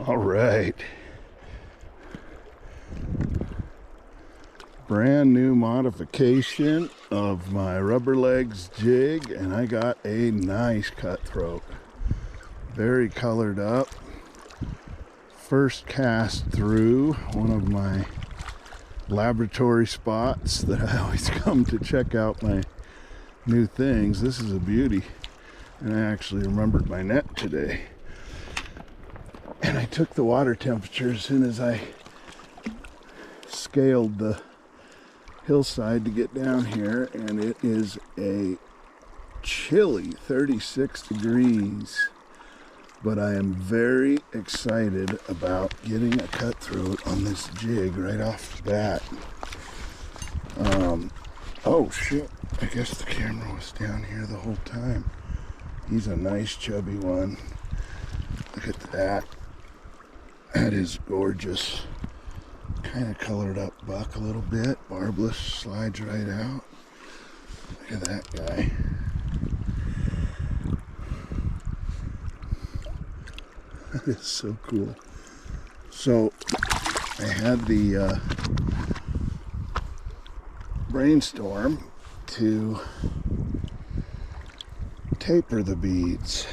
All right, brand new modification of my rubber legs jig, and I got a nice cutthroat, very colored up. First cast through one of my laboratory spots that I always come to check out my new things. This is a beauty, and I actually remembered my net today. And I took the water temperature as soon as I scaled the hillside to get down here, and it is a chilly 36 degrees. But I am very excited about getting a cutthroat on this jig right off the bat. Oh shit, I guess the camera was down here the whole time. He's a nice chubby one. Look at that. That is gorgeous. Kind of colored up buck a little bit. Barbless, slides right out. Look at that guy. That is so cool. So I had the brainstorm to taper the beads.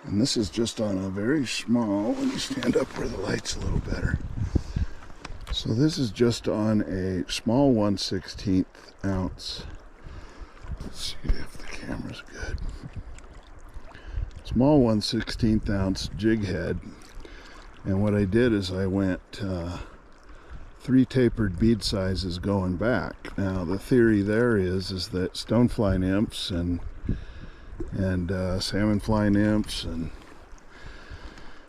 And this is just on a very small, let me stand up where the light's a little better. So this is just on a small 1/16 ounce. Let's see if the camera's good. Small 1/16 ounce jig head. And what I did is I went 3 tapered bead sizes going back. Now the theory there is that stonefly nymphs and salmonfly nymphs and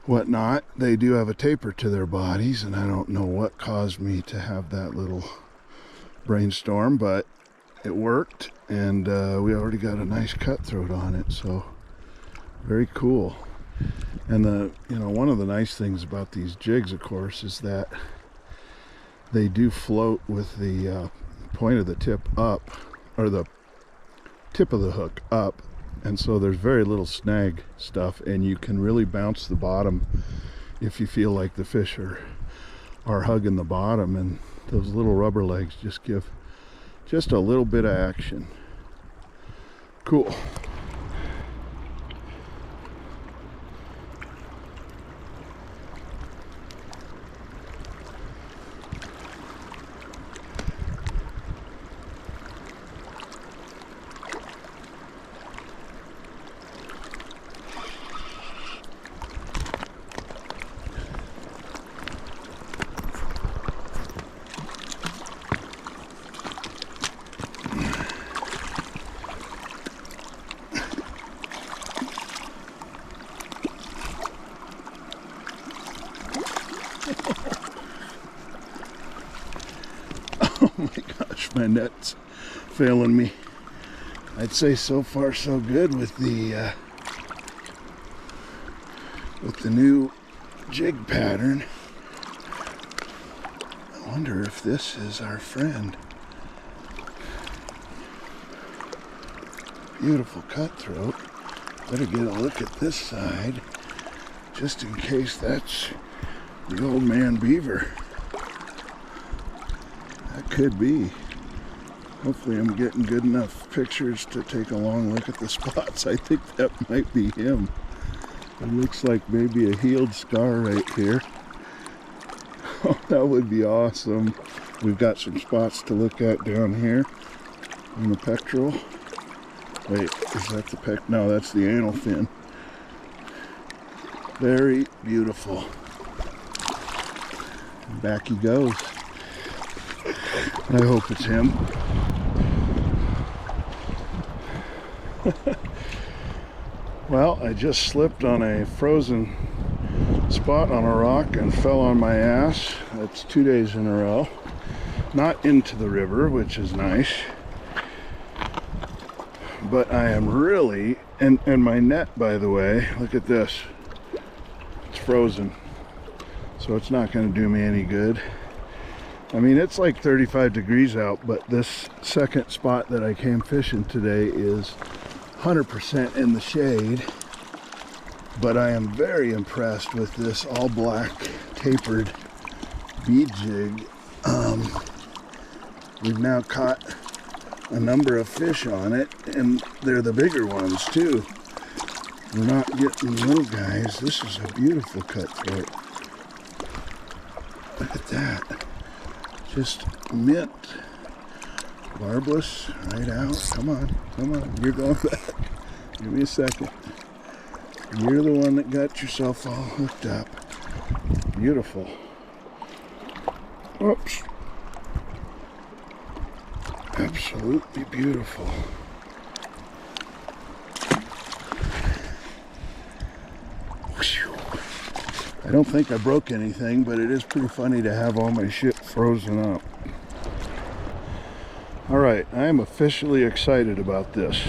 whatnot, they do have a taper to their bodies, and I don't know what caused me to have that little brainstorm, but it worked, and we already got a nice cutthroat on it, so very cool. And one of the nice things about these jigs, of course, is that they do float with the point of the tip up, or the tip of the hook up. And so there's very little snag stuff, and you can really bounce the bottom if you feel like the fish are hugging the bottom, and those little rubber legs just give just a little bit of action. Cool. Oh my gosh, my net's failing me. I'd say so far so good with the new jig pattern. I wonder if this is our friend. Beautiful cutthroat. Better get a look at this side, just in case that's the old man beaver. That could be. Hopefully I'm getting good enough pictures to take a long look at the spots. I think that might be him. It looks like maybe a healed scar right here. Oh, that would be awesome. We've got some spots to look at down here on the pectoral. Wait, is that the pec? No, that's the anal fin. Very beautiful. Back he goes. I hope it's him. Well, I just slipped on a frozen spot on a rock and fell on my ass. That's 2 days in a row. not into the river, which is nice. But I am really, and my net, by the way, look at this. It's frozen. So it's not going to do me any good. I mean, it's like 35 degrees out, but this second spot that I came fishing today is 100% in the shade. But I am very impressed with this all black tapered bead jig. We've now caught a number of fish on it, and they're the bigger ones too. We're not getting little guys. This is a beautiful cutthroat. Look at that. Just mint. Barbless right out. Come on, come on. You're going back. Give me a second. You're the one that got yourself all hooked up. Beautiful. Oops. Absolutely beautiful. I don't think I broke anything, but it is pretty funny to have all my shit frozen up. Alright, I am officially excited about this.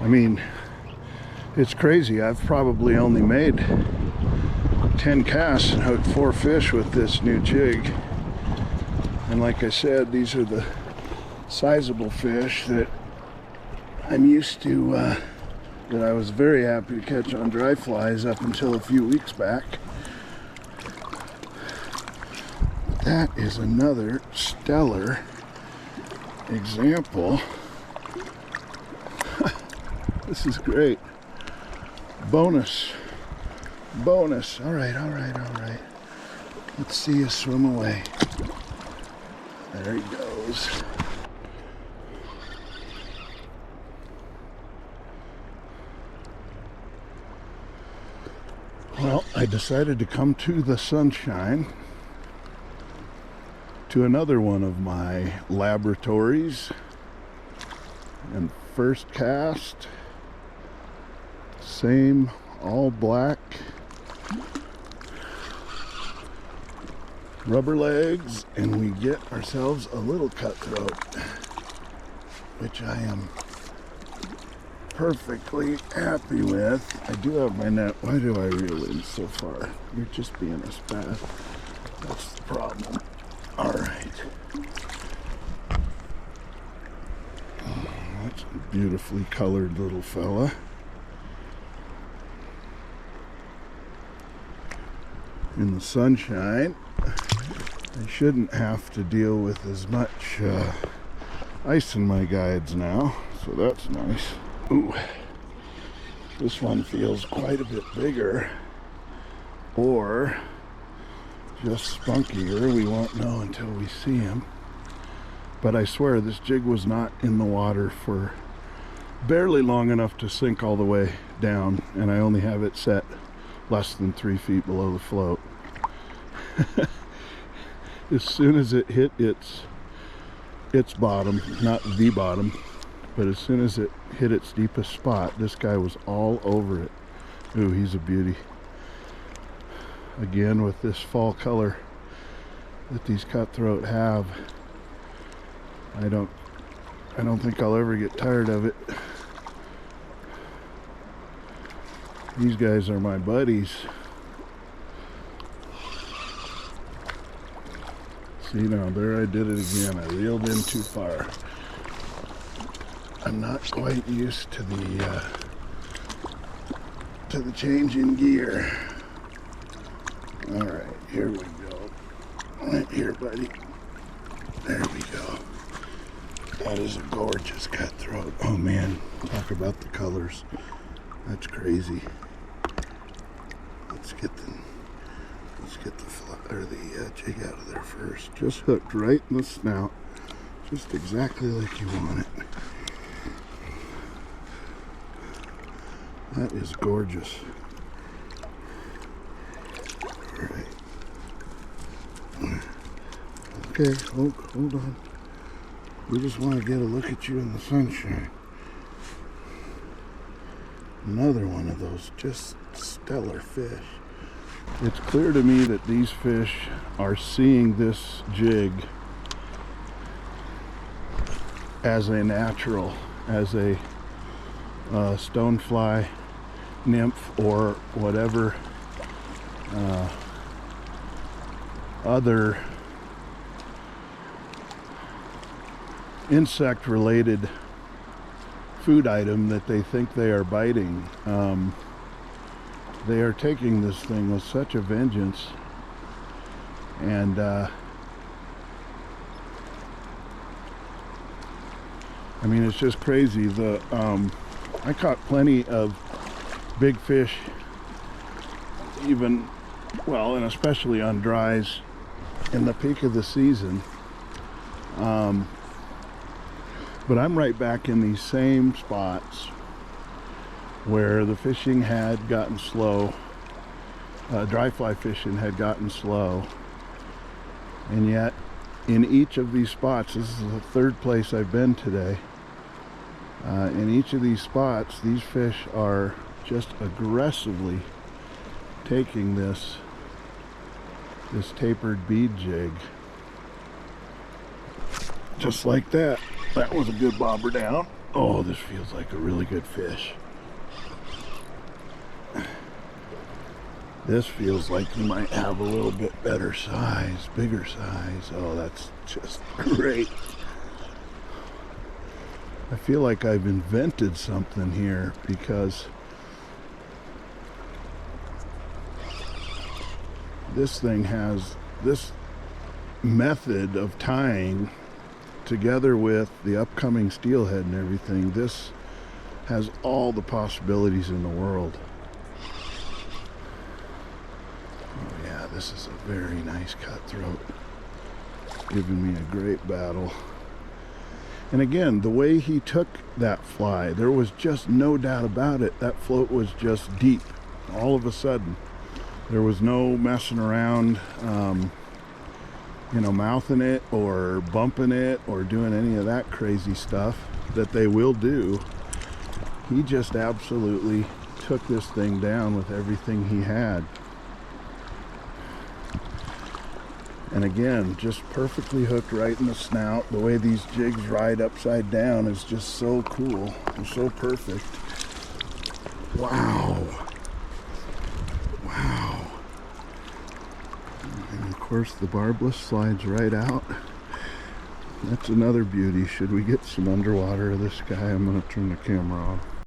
I mean, it's crazy. I've probably only made 10 casts and hooked 4 fish with this new jig. And like I said, these are the sizable fish that I'm used to, that I was very happy to catch on dry flies up until a few weeks back. That is another stellar example. This is great. Bonus. Bonus. All right, all right, all right. Let's see you swim away. There he goes. Well, I decided to come to the sunshine, to another one of my laboratories, and first cast, same all black rubber legs, and we get ourselves a little cutthroat, which I am perfectly happy with. I do have my net. Why do I reel in so far? You're just being a spaz. That's the problem. All right. That's a beautifully colored little fella. In the sunshine, I shouldn't have to deal with as much ice in my guides now, so that's nice. Ooh, this one feels quite a bit bigger, or just spunkier. We won't know until we see him. But I swear this jig was not in the water for barely long enough to sink all the way down, and I only have it set less than 3 feet below the float. As soon as it hit its bottom, not the bottom, but as soon as it hit its deepest spot, this guy was all over it. Ooh, he's a beauty. Again, with this fall color that these cutthroat have, I don't think I'll ever get tired of it. These guys are my buddies. See, now there I did it again. I reeled in too far. I'm not quite used to the change in gear. All right, here we go. Right here, buddy. There we go. That is a gorgeous cutthroat. Oh man, talk about the colors. That's crazy. Let's get the jig out of there first. Just hooked right in the snout, just exactly like you want it. That is gorgeous. All right. Okay, hold on. We just want to get a look at you in the sunshine. Another one of those just stellar fish. It's clear to me that these fish are seeing this jig as a natural, as a stonefly nymph or whatever other insect related food item that they think they are biting. They are taking this thing with such a vengeance, and I mean, it's just crazy. I caught plenty of big fish, even, well, and especially on dries in the peak of the season. But I'm right back in these same spots where the fishing had gotten slow, dry fly fishing had gotten slow, and yet in each of these spots, this is the third place I've been today, in each of these spots, these fish are just aggressively taking this tapered bead jig. Just like that. That was a good bobber down. Oh, this feels like a really good fish. This feels like he might have a little bit better size, bigger size. Oh, that's just great. I feel like I've invented something here, because this thing has this method of tying together with the upcoming steelhead and everything. This has all the possibilities in the world. Oh yeah, this is a very nice cutthroat. It's giving me a great battle. And again, the way he took that fly, there was just no doubt about it. That float was just deep. All of a sudden, there was no messing around, mouthing it or bumping it or doing any of that crazy stuff that they will do. He just absolutely took this thing down with everything he had. And again, just perfectly hooked right in the snout. The way these jigs ride upside down is just so cool and so perfect. Wow. Wow. And of course the barbless slides right out. That's another beauty. Should we get some underwater of this guy? I'm going to turn the camera off.